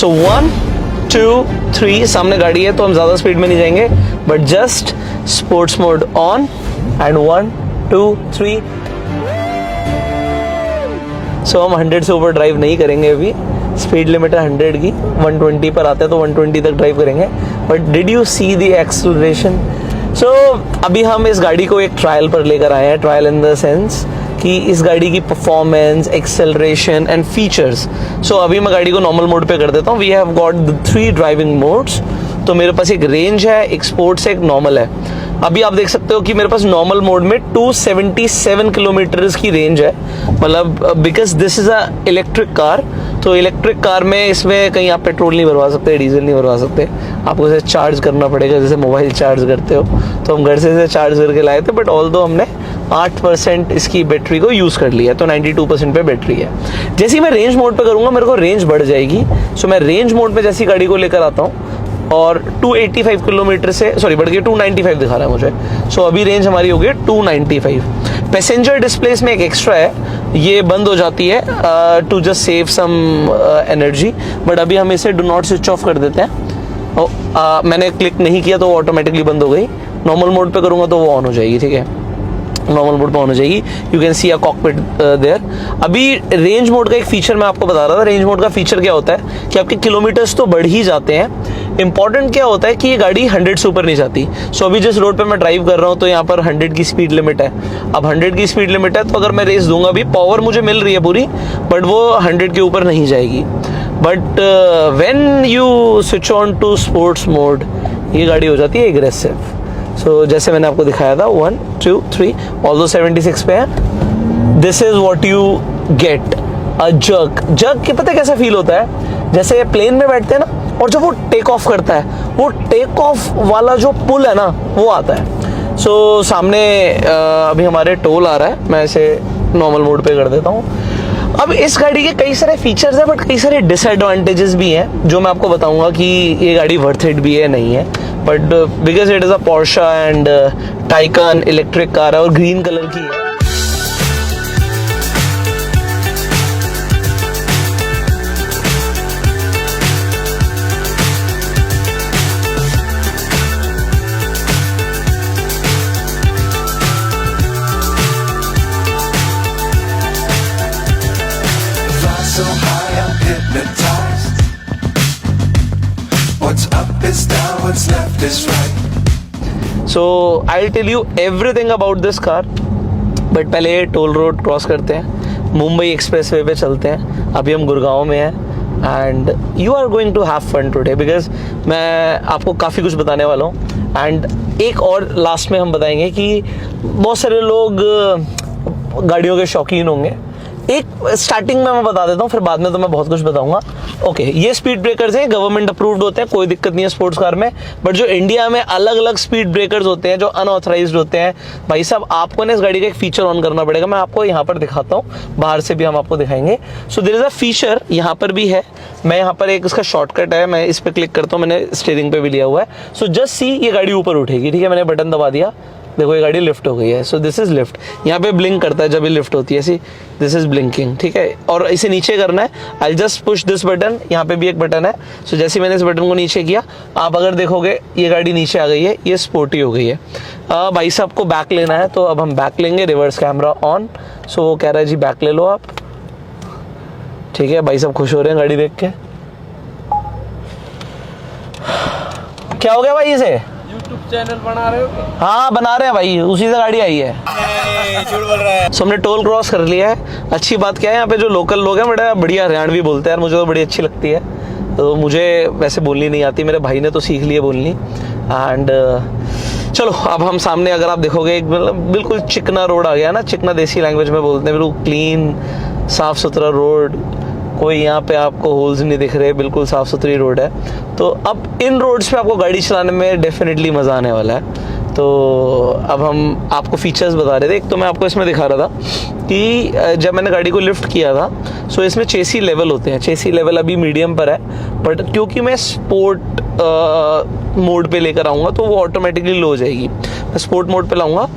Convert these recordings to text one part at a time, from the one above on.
सो 1 2 3, सामने गाड़ी है तो हम ज़्यादा स्पीड में नहीं जाएंगे, but just sports mode on and 1 2 3। सो हम 100 से ऊपर ड्राइव नहीं करेंगे अभी, स्पीड लिमिट है 100 की, 120 पर आता है तो 120 तक ड्राइव करेंगे। But did you see the acceleration? So अभी हम इस गाड़ी को एक ट्रायल पर लेकर आए हैं, ट्रायल इन द सेंस कि इस गाड़ी की परफॉर्मेंस, एक्सेलरेशन एंड फीचर्स। सो अभी मैं गाड़ी को नॉर्मल मोड पे कर देता हूँ। We have got the 3 driving modes. तो मेरे पास एक रेंज है, एक स्पोर्ट्स है, एक नॉर्मल है। अभी आप देख सकते हो कि मेरे पास नॉर्मल मोड में 277 किलोमीटर की रेंज है, मतलब because this is a electric car. तो इलेक्ट्रिक कार में इसमें कहीं आप पेट्रोल नहीं भरवा सकते, डीजल नहीं भरवा सकते, आपको इसे चार्ज करना पड़ेगा जैसे मोबाइल चार्ज करते हो। तो हम घर से इसे चार्ज करके लाए थे, बट ऑल दो हमने 8% इसकी बैटरी को यूज़ कर लिया, तो 92% पे बैटरी है। जैसे ही मैं रेंज मोड पे करूँगा मेरे को रेंज बढ़ जाएगी। सो मैं रेंज मोड पे जैसी गाड़ी को लेकर आता हूँ और 285 किलोमीटर से सॉरी बढ़ के 295 दिखा रहा है मुझे। सो अभी रेंज हमारी हो गई 295। पैसेंजर डिस्प्ले में एक एक्स्ट्रा है, ये बंद हो जाती है to just save some energy, but अभी हम इसे डू नॉट स्विच ऑफ कर देते हैं। मैंने क्लिक नहीं किया तो वो ऑटोमेटिकली बंद हो गई। नॉर्मल मोड पे करूँगा तो वो ऑन हो जाएगी, ठीक है, नॉर्मल मोड पे ऑन हो जाएगी। You can see a cockpit there. अभी रेंज मोड का एक फीचर मैं आपको बता रहा था। रेंज मोड का फीचर क्या होता है कि आपके किलोमीटर्स तो बढ़ ही जाते हैं, इंपॉर्टेंट क्या होता है कि ये गाड़ी 100 से ऊपर नहीं जाती। सो अभी जिस रोड पे मैं ड्राइव कर रहा हूँ तो यहाँ पर 100 की स्पीड लिमिट है। अब 100 की स्पीड लिमिट है तो अगर मैं रेस दूंगा भी, पावर मुझे मिल रही है पूरी, बट वो 100 के ऊपर नहीं जाएगी। But when you switch on to sports mode ये गाड़ी हो जाती है एग्रेसिव। सो जैसे मैंने आपको दिखाया था 1 2 3, ऑल्दो 76 पे है। This is what you get a jerk. Jerk की पता है कैसा फील होता है? जैसे प्लेन में बैठते हैं ना, और जब वो टेक ऑफ करता है, वो टेक ऑफ वाला जो पुल है ना वो आता है। सो सामने अभी हमारे टोल आ रहा है, मैं इसे नॉर्मल मोड पे कर देता हूँ। अब इस गाड़ी के कई सारे फीचर्स हैं, बट कई सारे डिसएडवांटेजेस भी हैं जो मैं आपको बताऊंगा कि ये गाड़ी वर्थ इट भी है नहीं है। But because it is a Porsche and tycoon electric car है और ग्रीन कलर की है। So high I'm hypnotized. What's up is down, what's left is right. So I'll tell you everything about this car. But पहले toll road cross करते हैं, Mumbai express way पे चलते हैं। अभी हम गुड़गांव में हैं and you are going to have fun today, because मैं आपको काफ़ी कुछ बताने वाला हूँ। एंड एक और लास्ट में हम बताएंगे कि बहुत सारे लोग गाड़ियों के शौकीन होंगे। एक स्टार्टिंग में मैं बता देता हूँ, फिर बाद में तो मैं बहुत कुछ बताऊंगा। ओके, ये स्पीड ब्रेकर्स हैं, गवर्नमेंट अप्रूव्ड होते हैं, कोई दिक्कत नहीं है स्पोर्ट्स कार में। बट जो इंडिया में अलग अलग स्पीड ब्रेकर्स होते हैं जो अनऑथराइज्ड होते हैं, भाई साहब आपको ना इस गाड़ी का एक फीचर ऑन करना पड़ेगा। मैं आपको यहाँ पर दिखाता हूँ, बाहर से भी हम आपको दिखाएंगे। So there is a feature, यहाँ पर भी है। मैं यहाँ पर एक इसका शॉर्टकट है, मैं इस पर क्लिक करता हूँ, मैंने स्टीयरिंग पे भी लिया हुआ है। सो जस्ट सी, ये गाड़ी ऊपर उठेगी, ठीक है, मैंने बटन दबा दिया, देखो ये गाड़ी लिफ्ट हो गई है। सो दिस इज लिफ्ट। यहाँ पे ब्लिंक करता है जब ये लिफ्ट होती है ऐसी, दिस इज ब्लिंकिंग, ठीक है। और इसे नीचे करना है, I just push this button, यहाँ पे भी एक बटन है। सो जैसे मैंने इस बटन को नीचे किया, आप अगर देखोगे ये गाड़ी नीचे आ गई है, ये स्पोर्टी हो गई है। भाई साहब को बैक लेना है तो अब हम बैक लेंगे, रिवर्स कैमरा ऑन। सो वो कह रहा है जी बैक ले लो आप, ठीक है। भाई साहब खुश हो रहे हैं गाड़ी देख के। क्या हो गया भाई इसे? YouTube चैनल बना रहे हो? हाँ बना रहे हैं भाई, उसी से गाड़ी आई है। झूठ बोल रहा है। सो हमने टोल क्रॉस कर लिया है। अच्छी बात क्या है, यहाँ पे जो लोकल लोग हैं बड़ा बढ़िया हरियाणवी बोलते हैं यार, मुझे तो बड़ी अच्छी लगती है। तो मुझे वैसे बोलनी नहीं आती, मेरे भाई ने तो सीख ली है बोलनी। एंड चलो अब हम सामने अगर आप देखोगे एक बिल्कुल चिकना रोड आ गया ना, चिकना देसी लैंग्वेज में बोलते हैं, बिल्कुल क्लीन साफ सुथरा रोड, कोई यहाँ पे आपको होल्स नहीं दिख रहे, बिल्कुल साफ सुथरी रोड है। तो अब इन रोड्स पे आपको गाड़ी चलाने में डेफिनेटली मज़ा आने वाला है। तो अब हम आपको फीचर्स बता रहे थे। एक तो मैं आपको इसमें दिखा रहा था कि जब मैंने गाड़ी को लिफ्ट किया था, सो इसमें चेसी लेवल होते हैं। चेसी लेवल अभी मीडियम पर है, बट क्योंकि मैं स्पोर्ट मोड पे लेकर आऊँगा तो वो ऑटोमेटिकली लो हो जाएगी। मैं स्पोर्ट मोड पे लाऊंगा,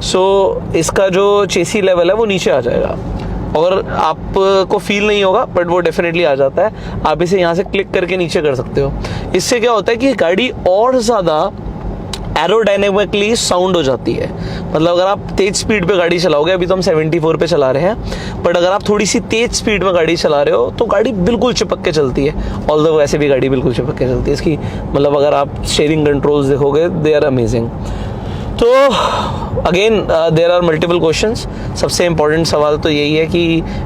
सो इसका जो चेसी लेवल है वो नीचे आ जाएगा। और आपको फील नहीं होगा बट वो डेफिनेटली आ जाता है। आप इसे यहाँ से क्लिक करके नीचे कर सकते हो। इससे क्या होता है कि गाड़ी और ज़्यादा एरोडायनेमिकली साउंड हो जाती है। मतलब अगर आप तेज स्पीड पे गाड़ी चलाओगे, अभी तो हम 74 पे चला रहे हैं, बट अगर आप थोड़ी सी तेज स्पीड में गाड़ी चला रहे हो तो गाड़ी बिल्कुल चिपक के चलती है। ऑल्दो वैसे भी गाड़ी बिल्कुल चिपक के चलती है इसकी, मतलब अगर आप स्टीयरिंग कंट्रोल्स देखोगे दे आर अमेजिंग। तो again there are multiple questions. सबसे इंपॉर्टेंट सवाल तो यही है कि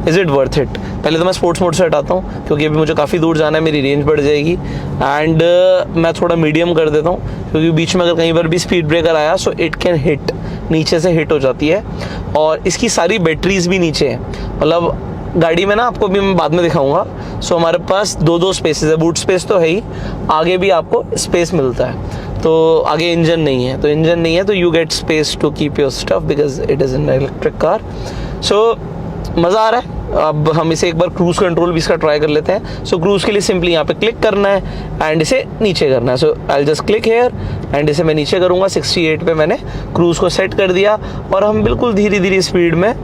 इज़ इट वर्थ इट। पहले तो मैं स्पोर्ट्स मोड से हटाता हूँ क्योंकि अभी मुझे काफ़ी दूर जाना है, मेरी रेंज बढ़ जाएगी। एंड मैं थोड़ा मीडियम कर देता हूँ क्योंकि बीच में अगर कहीं पर भी स्पीड ब्रेकर आया सो इट कैन हिट, नीचे से हिट हो जाती है। और इसकी सारी बैटरीज भी नीचे हैं। मतलब गाड़ी में ना आपको भी मैं बाद में दिखाऊंगा। सो हमारे पास दो स्पेसेस है, बूट स्पेस तो है ही, आगे भी आपको स्पेस मिलता है। तो आगे इंजन नहीं है तो you get space to keep your stuff because it is an electric car. So मज़ा आ रहा है। अब हम इसे एक बार क्रूज़ कंट्रोल भी इसका ट्राई कर लेते हैं। सो क्रूज़ के लिए सिंपली यहाँ पे क्लिक करना है एंड इसे नीचे करना है। So I just click here and इसे मैं नीचे करूँगा। 68 पे मैंने क्रूज़ को सेट कर दिया और हम बिल्कुल धीरे धीरे स्पीड में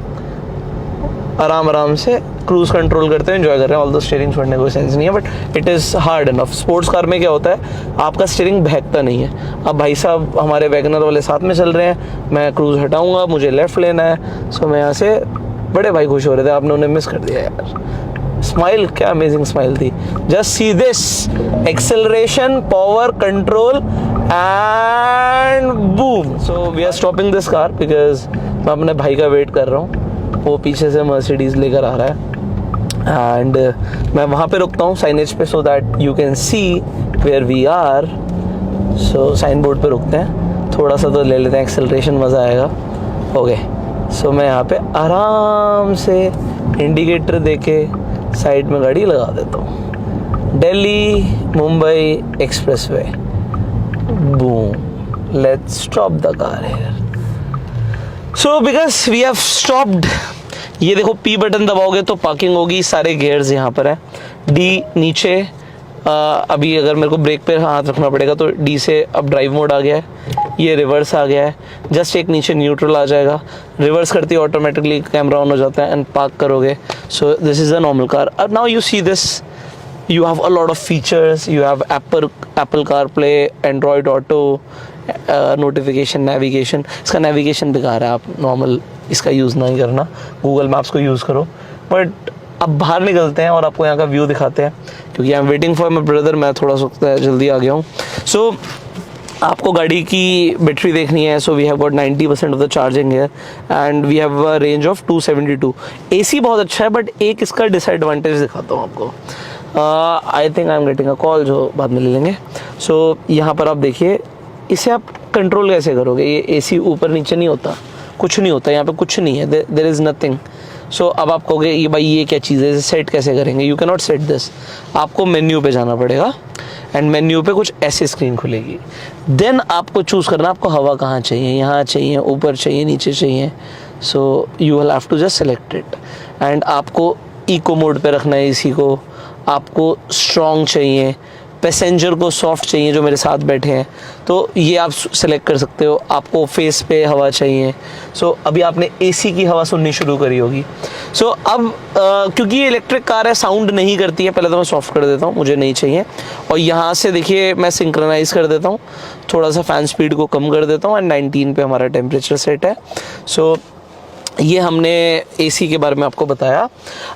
आराम से क्रूज़ कंट्रोल करते हैं, एंजॉय कर रहे हैं। ऑल दो स्टीयरिंग छोड़ने कोई सेंस नहीं है but it is hard enough. Sports car में क्या होता है, आपका स्टीयरिंग बहकता नहीं है। अब भाई साहब हमारे वैगनर वाले साथ में चल रहे हैं, मैं क्रूज़ हटाऊंगा, मुझे लेफ़्ट लेना है। सो मैं यहाँ से, बड़े भाई खुश हो रहे थे, आपने उन्हें मिस कर दिया यार। स्माइल, क्या अमेजिंग स्माइल थी। Just see this, acceleration, power, control and boom. So we are stopping this car because मैं अपने भाई का वेट कर रहा हूँ। वो पीछे से मर्सिडीज लेकर आ रहा है एंड मैं वहाँ पे रुकता हूँ साइनेज पे so that you can see where we are. So sign board पे रुकते हैं, थोड़ा सा तो ले लेते हैं, एक्सेलरेशन मज़ा आएगा। ओके, सो मैं यहाँ पे आराम से इंडिकेटर देके साइड में गाड़ी लगा देता हूँ। Delhi Mumbai expressway, boom, let's stop the car here. So because we have stopped, ये देखो पी बटन दबाओगे तो पार्किंग होगी, सारे गियर्स यहाँ पर है। डी नीचे, अभी अगर मेरे को ब्रेक पे हाथ रखना पड़ेगा तो डी से अब ड्राइव मोड आ गया है, ये रिवर्स आ गया है, जस्ट एक नीचे न्यूट्रल आ जाएगा, रिवर्स करते ही ऑटोमेटिकली कैमरा ऑन हो जाता है एंड पार्क करोगे। So this is a normal car. अब now you see this, you have a lot of features. You have Apple CarPlay, Android Auto, notification, navigation. इसका navigation बेकार है, आप नॉर्मल इसका यूज़ नहीं करना, गूगल मैप्स को यूज़ करो। बट अब बाहर निकलते हैं और आपको यहाँ का व्यू दिखाते हैं क्योंकि I am waiting for my brother. मैं थोड़ा सा जल्दी आ गया हूँ। सो आपको गाड़ी की बैटरी देखनी है। So we have got 90% of the charging है and we have a range of 272। AC बहुत अच्छा है बट एक इसका डिसएडवांटेज दिखाता हूँ आपको। I think I am getting a call, जो बाद में ले लेंगे। सो यहाँ पर आप देखिए, इसे आप कंट्रोल कैसे करोगे। ये AC ऊपर नीचे नहीं होता, कुछ नहीं होता, यहाँ पे कुछ नहीं है, देयर इज़ नथिंग। सो अब आप कहोगे ये भाई ये क्या चीज़ है, इसे सेट कैसे करेंगे। You can not set this, आपको मेन्यू पे जाना पड़ेगा एंड मेन्यू पे कुछ ऐसी स्क्रीन खुलेगी। देन आपको चूज़ करना आपको हवा कहाँ चाहिए, यहाँ चाहिए, ऊपर चाहिए, नीचे चाहिए। So you will have to just select it and आपको इको मोड पे रखना है AC को, आपको स्ट्रॉन्ग चाहिए, पैसेंजर को सॉफ्ट चाहिए जो मेरे साथ बैठे हैं तो ये आप सेलेक्ट कर सकते हो। आपको फेस पे हवा चाहिए। सो अभी आपने AC की हवा सुननी शुरू करी होगी। सो अब क्योंकि ये इलेक्ट्रिक कार है, साउंड नहीं करती है, पहले तो मैं सॉफ्ट कर देता हूँ, मुझे नहीं चाहिए। और यहाँ से देखिए मैं सिंक्रोनाइज़ कर देता हूँ, थोड़ा सा फ़ैन स्पीड को कम कर देता हूँ एंड 19 पे हमारा टेम्परेचर सेट है। सो ये हमने AC के बारे में आपको बताया।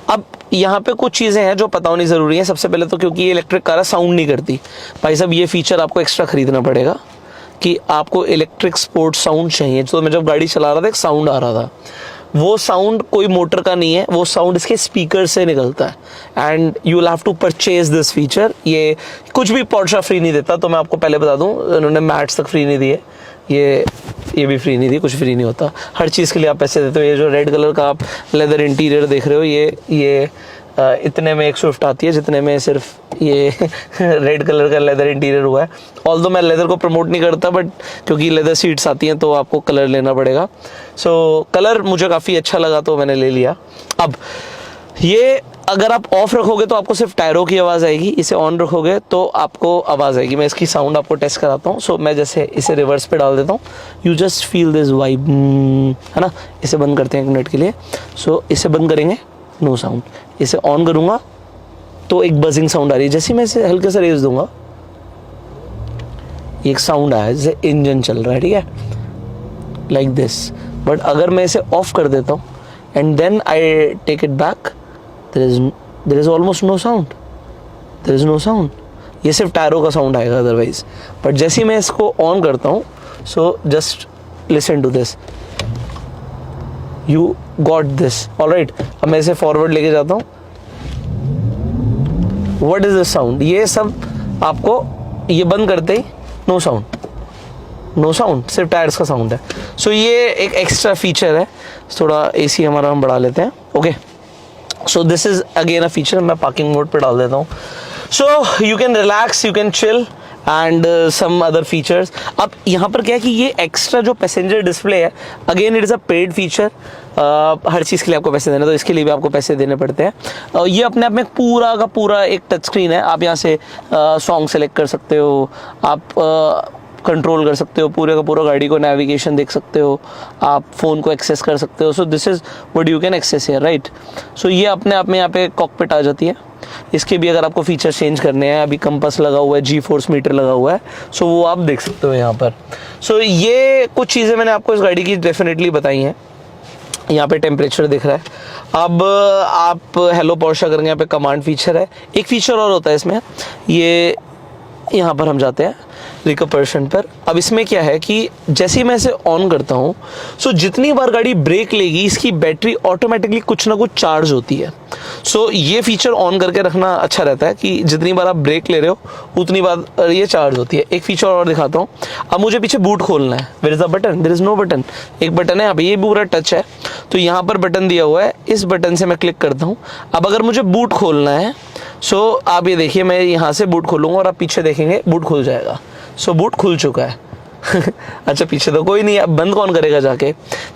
अब यहाँ पे कुछ चीज़ें हैं जो पता होनी ज़रूरी है। सबसे पहले तो क्योंकि ये इलेक्ट्रिक कार है, साउंड नहीं करती। भाई साहब ये फीचर आपको एक्स्ट्रा ख़रीदना पड़ेगा कि आपको इलेक्ट्रिक स्पोर्ट साउंड चाहिए। तो मैं जब गाड़ी चला रहा था एक साउंड आ रहा था, वो साउंड कोई मोटर का नहीं है, वो साउंड इसके स्पीकर से निकलता है and you will have to purchase this feature. ये कुछ भी पोर्शा फ्री नहीं देता, तो मैं आपको पहले बता दूं, उन्होंने मैट्स तक फ्री नहीं दिए, ये भी फ्री नहीं दी, कुछ फ्री नहीं होता, हर चीज़ के लिए आप पैसे देते हो। ये जो रेड कलर का आप लेदर इंटीरियर देख रहे हो, ये इतने में एक स्विफ्ट आती है जितने में सिर्फ ये रेड कलर का लेदर इंटीरियर हुआ है। ऑल्दो मैं लेदर को प्रमोट नहीं करता बट क्योंकि लेदर सीट्स आती हैं तो आपको कलर लेना पड़ेगा। सो कलर मुझे काफ़ी अच्छा लगा तो मैंने ले लिया। अब ये अगर आप ऑफ रखोगे तो आपको सिर्फ टायरों की आवाज़ आएगी, इसे ऑन रखोगे तो आपको आवाज़ आएगी। मैं इसकी साउंड आपको टेस्ट कराता हूँ। सो मैं जैसे इसे रिवर्स पे डाल देता हूँ, you just feel this vibe, है ना। इसे बंद करते हैं 1 मिनट के लिए। सो इसे बंद करेंगे नो साउंड। इसे ऑन करूँगा तो एक बजिंग साउंड आ रही है, जैसे मैं इसे हल्के से रेस दूंगा एक साउंड आया जैसे इंजन चल रहा है, ठीक है, लाइक दिस। बट अगर मैं इसे ऑफ कर देता हूँ and then I take it back, there is almost no sound, there is no sound. ये सिर्फ टायरों का साउंड आएगा अदरवाइज। बट जैसे ही मैं इसको ऑन करता हूँ, so just listen to this, you got this, alright. अब मैं इसे फॉरवर्ड लेके जाता हूँ, व्हाट इज दिस साउंड, ये सब आपको ये बंद करते ही नो साउंड, नो साउंड, सिर्फ टायर्स का साउंड है। सो ये एक एक्स्ट्रा फीचर है। थोड़ा एसी हमारा हम बढ़ा लेते हैं, okay. So this is again a feature, मैं पार्किंग मोड पे डाल देता हूँ। So you can relax, you can chill and some other features. अब यहाँ पर क्या है कि ये एक्स्ट्रा जो पैसेंजर डिस्प्ले है, again it is a paid feature. हर चीज़ के लिए आपको पैसे देने, तो इसके लिए भी आपको पैसे देने पड़ते हैं। ये अपने आप में पूरा का पूरा एक टच स्क्रीन है। आप यहाँ से सॉन्ग सेलेक्ट कर सकते हो, आप कंट्रोल कर सकते हो पूरे का पूरा गाड़ी को, नेविगेशन देख सकते हो, आप फ़ोन को एक्सेस कर सकते हो। So this is what you can access here, right. So ये अपने आप में यहाँ पे कॉकपिट आ जाती है। इसके भी अगर आपको फीचर चेंज करने हैं, अभी कंपास लगा हुआ है, जी फोर्स मीटर लगा हुआ है, सो वो आप देख सकते हो यहाँ पर। सो ये कुछ चीज़ें मैंने आपको इस गाड़ी की डेफिनेटली बताई हैं। यहाँ पे टेम्परेचर दिख रहा है। अब आप हेलो पोर्शा करेंगे, यहाँ पे कमांड फीचर है। एक फीचर और होता है इसमें, ये यहाँ पर हम जाते हैं रिकपर्शन पर। अब इसमें क्या है कि जैसे ही मैं इसे ऑन करता हूँ, सो जितनी बार गाड़ी ब्रेक लेगी इसकी बैटरी ऑटोमेटिकली कुछ ना कुछ चार्ज होती है। सो ये फीचर ऑन करके रखना अच्छा रहता है कि जितनी बार आप ब्रेक ले रहे हो उतनी बार ये चार्ज होती है। एक फीचर और दिखाता हूँ। अब मुझे पीछे बूट खोलना है, where is a button, there is no button. एक बटन है, अब ये पूरा टच है, तो यहाँ पर बटन दिया हुआ है, इस बटन से मैं क्लिक करता हूँ। अब अगर मुझे बूट खोलना है, सो आप ये देखिए, मैं यहाँ से बूट खोलूँगा और आप पीछे देखेंगे बूट खुल जाएगा। सो बूट खुल चुका है। अच्छा, पीछे तो कोई नहीं है, अब बंद कौन करेगा जाके।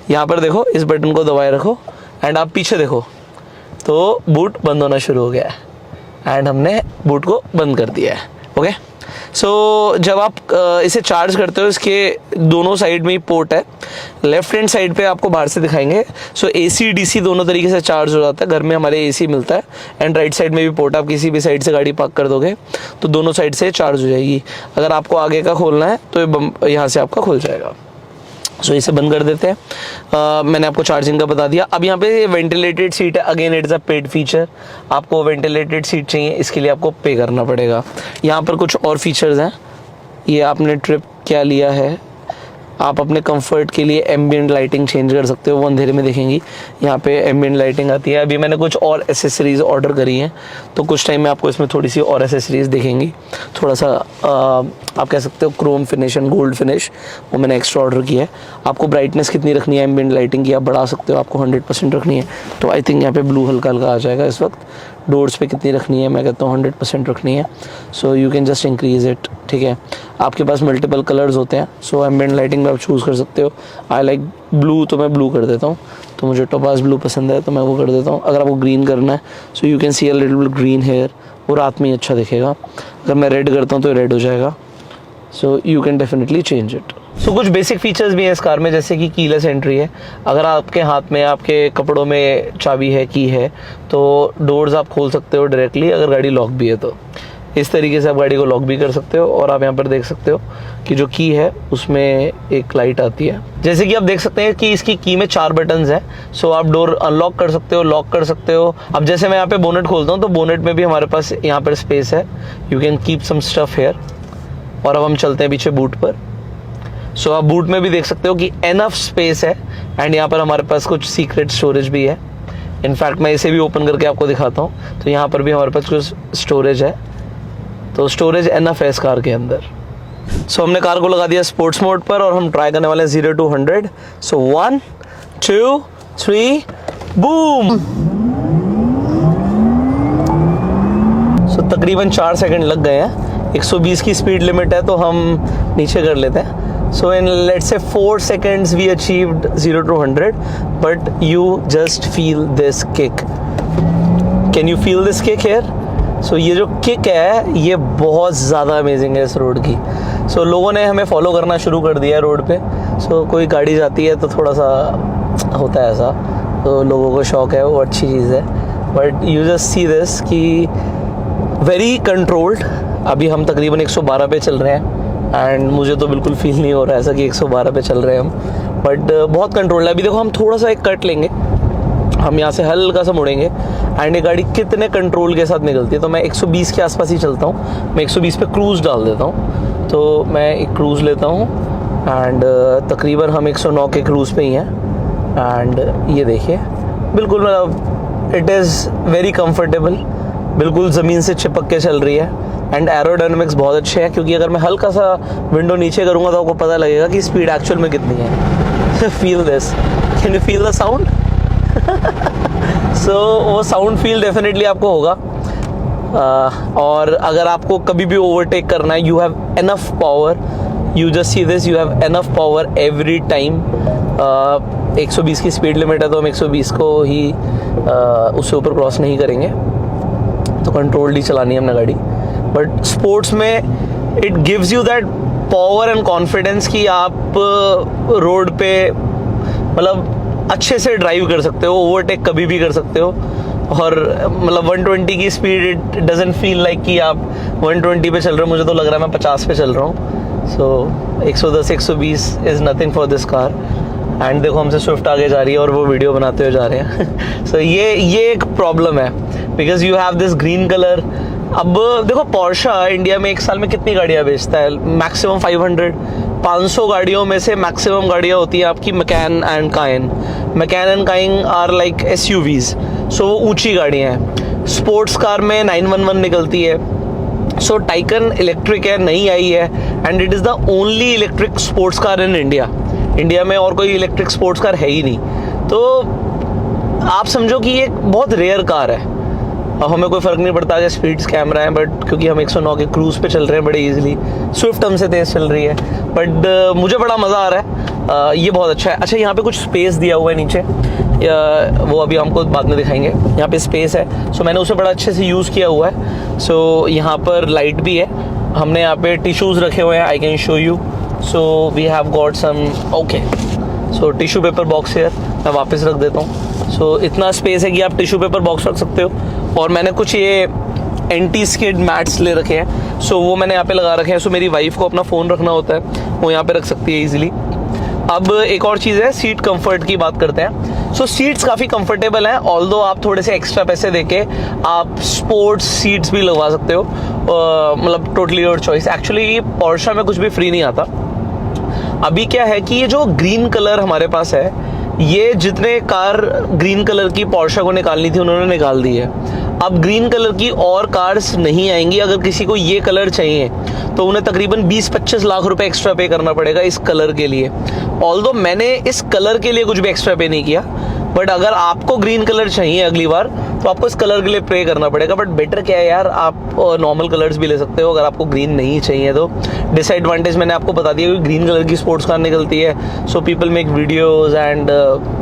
यहाँ पर देखो, इस बटन को दबाए रखो एंड आप पीछे देखो तो बूट बंद होना शुरू हो गया है एंड हमने बूट को बंद कर दिया है, ओके। सो जब आप इसे चार्ज करते हो, इसके दोनों साइड में ही पोर्ट है। लेफ्ट हैंड साइड पे आपको बाहर से दिखाएंगे। सो AC DC दोनों तरीके से चार्ज हो जाता है। घर में हमारे AC मिलता है एंड राइट साइड में भी पोर्ट। आप किसी भी साइड से गाड़ी पार्क कर दोगे तो दोनों साइड से चार्ज हो जाएगी। अगर आपको आगे का खोलना है तो यहाँ से आपका खुल जाएगा। सो इसे बंद कर देते हैं। मैंने आपको चार्जिंग का बता दिया। अब यहाँ पे वेंटिलेटेड सीट है, again it is a paid feature. आपको वेंटिलेटेड सीट चाहिए, इसके लिए आपको पे करना पड़ेगा। यहाँ पर कुछ और फीचर्स हैं। ये आपने ट्रिप क्या लिया है, आप अपने कंफर्ट के लिए एम्बिएंट लाइटिंग चेंज कर सकते हो, वो अंधेरे में देखेंगी। यहाँ पे एम्बिएंट लाइटिंग आती है। अभी मैंने कुछ और एसेसरीज ऑर्डर करी हैं, तो कुछ टाइम में आपको इसमें थोड़ी सी और एसेसरीज दिखेंगी। थोड़ा सा आप कह सकते हो Chrome finish and gold finish, वो मैंने एक्स्ट्रा ऑर्डर किया है। आपको ब्राइटनेस कितनी रखनी है एम्बिएंट लाइटिंग की आप बढ़ा सकते हो, आपको 100% रखनी है तो आई थिंक यहाँ पे ब्लू हल्का हल्का आ जाएगा इस वक्त। डोर्स पे कितनी रखनी है, मैं कहता हूँ 100% रखनी है। So you can just increase it, ठीक है। आपके पास मल्टीपल कलर्स होते हैं, सो एम्बिएंट लाइटिंग में आप चूज़ कर सकते हो। आई लाइक ब्लू, तो मैं ब्लू कर देता हूँ। तो मुझे टोपाज ब्लू पसंद है तो मैं वो कर देता हूँ। अगर आपको ग्रीन करना है, so you can see a little bit green here, वो रात में ही अच्छा दिखेगा। अगर मैं रेड करता हूँ तो रेड हो जाएगा। So you can definitely change it. So कुछ बेसिक फीचर्स भी हैं इस कार में, जैसे कि कीलेस एंट्री है। अगर आपके हाथ में, आपके कपड़ों में चाबी है, की है, तो डोर्स आप खोल सकते हो डायरेक्टली। अगर गाड़ी लॉक भी है तो इस तरीके से आप गाड़ी को लॉक भी कर सकते हो। और आप यहाँ पर देख सकते हो कि जो की है उसमें एक लाइट आती है। जैसे कि आप देख सकते हैं कि इसकी की में 4 बटन्स हैं। सो आप डोर अनलॉक कर सकते हो, लॉक कर सकते हो। अब जैसे मैं यहाँ पे बोनेट खोलता हूँ तो बोनेट में भी हमारे पास यहाँ पर स्पेस है, you can keep some stuff here. और अब हम चलते हैं पीछे बूट पर। सो आप बूट में भी देख सकते हो कि एनफ स्पेस है एंड यहाँ पर हमारे पास कुछ सीक्रेट स्टोरेज भी है। इनफैक्ट मैं इसे भी ओपन करके आपको दिखाता हूँ, तो यहाँ पर भी हमारे पास कुछ स्टोरेज है। तो स्टोरेज एनफ है इस कार के अंदर। सो हमने कार को लगा दिया स्पोर्ट्स मोड पर और हम ट्राई करने वाले हैं 0 to 100। So 1 2 3 boom. सो तकरीबन 4 सेकंड लग गए हैं। 120 की स्पीड लिमिट है तो हम नीचे कर लेते हैं। So in let's say 4 seconds we achieved 0 to 100, but you just feel this kick. Can you feel this kick here? So ये जो किक है ये बहुत ज़्यादा अमेजिंग है इस रोड की। So लोगों ने हमें फॉलो करना शुरू कर दिया रोड पे। So कोई गाड़ी जाती है तो थोड़ा सा होता है ऐसा, तो लोगों को शौक है, वो अच्छी चीज़ है। But you just see this कि वेरी कंट्रोल्ड। अभी हम तकरीबन 112 पे चल रहे हैं एंड मुझे तो बिल्कुल फील नहीं हो रहा है ऐसा कि 112 पे चल रहे हैं हम, बट बहुत कंट्रोल्ड है। अभी देखो हम थोड़ा सा एक कट लेंगे, हम यहाँ से हल्का सा मुड़ेंगे एंड ये गाड़ी कितने कंट्रोल के साथ निकलती है। तो मैं 120 के आसपास ही चलता हूँ, मैं 120 पे क्रूज़ डाल देता हूँ। तो मैं एक क्रूज़ लेता हूँ एंड तकरीबन हम 109 के क्रूज़ पे ही हैं एंड ये देखिए बिल्कुल मतलब इट इज़ वेरी कंफर्टेबल, बिल्कुल ज़मीन से चिपक के चल रही है एंड एरोडायनामिक्स बहुत अच्छे हैं, क्योंकि अगर मैं हल्का सा विंडो नीचे करूँगा तो आपको पता लगेगा कि स्पीड एक्चुअल में कितनी है। Feel this, can you feel the sound? So वो साउंड फील डेफिनेटली आपको होगा। और अगर आपको कभी भी ओवरटेक करना है, you have enough power, you just see this, you have enough power every time. 120 की स्पीड लिमिट है तो हम 120 को ही उससे ऊपर क्रॉस नहीं करेंगे, तो कंट्रोल्ड ही चलानी है हमने गाड़ी। बट स्पोर्ट्स में it gives you that power and confidence कि आप रोड पे मतलब अच्छे से ड्राइव कर सकते हो, ओवरटेक कभी भी कर सकते हो। और मतलब 120 की speed it doesn't feel like कि आप 120 पे चल रहे हो, मुझे तो लग रहा है मैं 50 पे चल रहा हूँ। सो 110 120 is nothing for this car. And देखो हमसे स्विफ्ट आगे जा रही है और वो वीडियो बनाते हुए जा रहे हैं। सो ये एक प्रॉब्लम है because you have this green colour. अब देखो पोर्शा इंडिया में एक साल में कितनी गाड़ियाँ बेचता है? मैक्सिमम 500 गाड़ियों में से मैक्सिमम गाड़ियाँ होती हैं आपकी मैकैन एंड कायन। मैकैन एंड कायन आर लाइक SUVs, सो वो ऊंची गाड़ियाँ हैं। स्पोर्ट्स कार में 911 निकलती है। सो टाइकन इलेक्ट्रिक है, नई आई है and it is the only electric sports car in India. India में और कोई इलेक्ट्रिक स्पोर्ट्स कार है ही नहीं। तो आप समझो कि ये एक बहुत रेयर कार है। अब हमें कोई फ़र्क नहीं पड़ता अगर स्पीड्स कैमरा है, बट क्योंकि हम 109 के क्रूज़ पे चल रहे हैं बड़े इजीली। स्विफ्ट हमसे तेज़ चल रही है, बट मुझे बड़ा मज़ा आ रहा है। ये बहुत अच्छा है। अच्छा, यहाँ पे कुछ स्पेस दिया हुआ है नीचे, वो अभी हमको बाद में दिखाएंगे। यहाँ पे स्पेस है, सो मैंने उसे बड़ा अच्छे से यूज़ किया हुआ है। सो यहाँ पर लाइट भी है, हमने यहाँ पे टिश्यूज़ रखे हुए हैं, I can show you. So we have got some, okay, so tissue paper box here, मैं वापस रख देता हूँ। सो इतना स्पेस है कि आप टिश्यू पेपर बॉक्स रख सकते हो। और मैंने कुछ ये एंटी स्किड मैट्स ले रखे हैं, सो वो मैंने यहाँ पे लगा रखे हैं। सो मेरी वाइफ को अपना फ़ोन रखना होता है, वो यहाँ पे रख सकती है इजीली। अब एक और चीज़ है, सीट कंफर्ट की बात करते हैं। सो सीट्स काफ़ी कंफर्टेबल हैं, ऑल्दो आप थोड़े से एक्स्ट्रा पैसे देके आप स्पोर्ट्स सीट्स भी लगवा सकते हो, मतलब totally your choice. Actually Portia में कुछ भी फ्री नहीं आता। अभी क्या है कि ये जो ग्रीन कलर हमारे पास है, ये जितने कार ग्रीन कलर की पोर्शा को निकालनी थी उन्होंने निकाल दी है। अब ग्रीन कलर की और कार्स नहीं आएंगी। अगर किसी को ये कलर चाहिए तो उन्हें तकरीबन 20-25 लाख रुपए एक्स्ट्रा पे करना पड़ेगा इस कलर के लिए। ऑल्दो मैंने इस कलर के लिए कुछ भी एक्स्ट्रा पे नहीं किया, बट अगर आपको ग्रीन कलर चाहिए अगली बार तो आपको इस कलर के लिए पे करना पड़ेगा। बट बेटर क्या है यार, आप नॉर्मल कलर्स भी ले सकते हो अगर आपको ग्रीन नहीं चाहिए तो। डिसएडवांटेज मैंने आपको बता दिया कि ग्रीन कलर की स्पोर्ट्स कार निकलती है, so people make videos and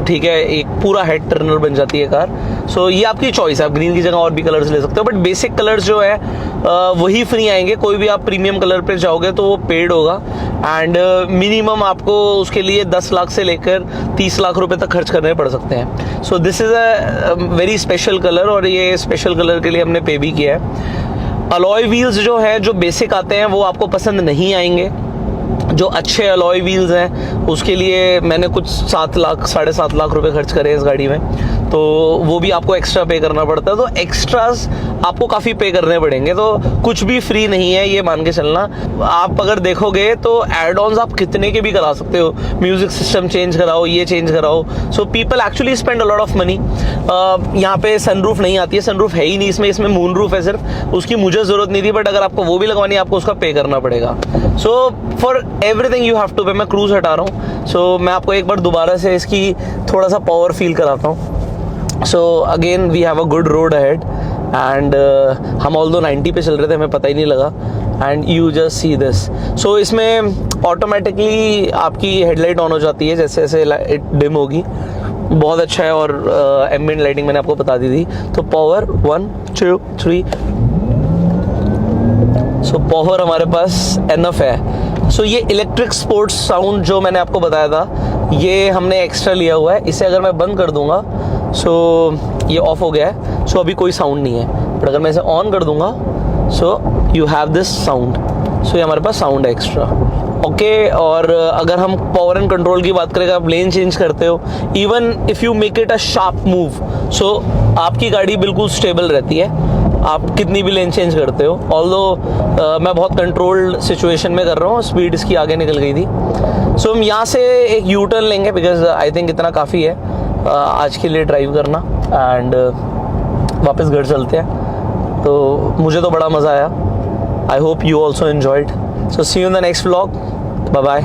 ठीक है, एक पूरा हेड टर्नर बन जाती है कार। सो ये आपकी चॉइस है, आप ग्रीन की जगह और भी कलर्स ले सकते हो, बट बेसिक कलर्स जो है वही फ्री आएंगे। कोई भी आप प्रीमियम कलर पे जाओगे तो वो पेड होगा एंड मिनिमम आपको उसके लिए 10 लाख से लेकर 30 लाख रुपए तक खर्च करने पड़ सकते हैं। सो this is a very special colour और ये स्पेशल कलर के लिए हमने पे भी किया है। अलॉय व्हील्स जो है, जो बेसिक आते हैं वो आपको पसंद नहीं आएंगे। जो अच्छे अलॉय व्हील्स हैं उसके लिए मैंने कुछ 7 लाख 7.5 लाख रुपए खर्च करे इस गाड़ी में, तो वो भी आपको एक्स्ट्रा पे करना पड़ता है। तो एक्स्ट्रास आपको काफ़ी पे करने पड़ेंगे, तो कुछ भी फ्री नहीं है ये मान के चलना। आप अगर देखोगे तो एड ऑन्स आप कितने के भी करा सकते हो, म्यूजिक सिस्टम चेंज कराओ, ये चेंज कराओ। So people actually spend a lot of money. यहाँ पे सनरूफ नहीं आती है, सनरूफ है ही नहीं इसमें मून रूफ है सिर्फ, उसकी मुझे ज़रूरत नहीं थी, बट अगर आपको वो भी लगवानी है आपको उसका पे करना पड़ेगा। So for everything you have to pay. मैं क्रूज हटा रहा हूँ, सो मैं आपको एक बार दोबारा से इसकी थोड़ा सा पावर फील कराता हूँ। So again we have a good road ahead and हम ऑल्दो 90 पे चल रहे थे, हमें पता ही नहीं लगा। And you just see this. So इसमें ऑटोमेटिकली आपकी हेडलाइट ऑन हो जाती है जैसे जैसे इट डिम होगी। बहुत अच्छा है। और एम्बिएंट लाइटिंग मैंने आपको बता दी थी। तो पावर 1 2 3, सो पावर हमारे पास एनफ है। सो ये इलेक्ट्रिक स्पोर्ट्स साउंड जो मैंने आपको बताया था, ये हमने एक्स्ट्रा लिया हुआ है। इसे अगर मैं बंद कर दूंगा सो ये ऑफ हो गया है, सो अभी कोई साउंड नहीं है, बट अगर मैं इसे ऑन कर दूंगा so you have this sound, so ये हमारे पास साउंड है एक्स्ट्रा। ओके, और अगर हम पावर एंड कंट्रोल की बात करें, आप लेन चेंज करते हो, even if you make it a sharp move, so आपकी गाड़ी बिल्कुल स्टेबल रहती है, आप कितनी भी लेन चेंज करते हो। ऑल्दो मैं बहुत कंट्रोल्ड सिचुएशन में कर रहा हूँ, स्पीड इसकी आगे निकल गई थी। सो हम यहाँ से एक यू टर्न लेंगे, बिकॉज आई थिंक इतना काफ़ी है आज के लिए ड्राइव करना, एंड वापस घर चलते हैं। तो मुझे तो बड़ा मज़ा आया, I hope you also enjoyed. So see you in the next vlog, bye bye.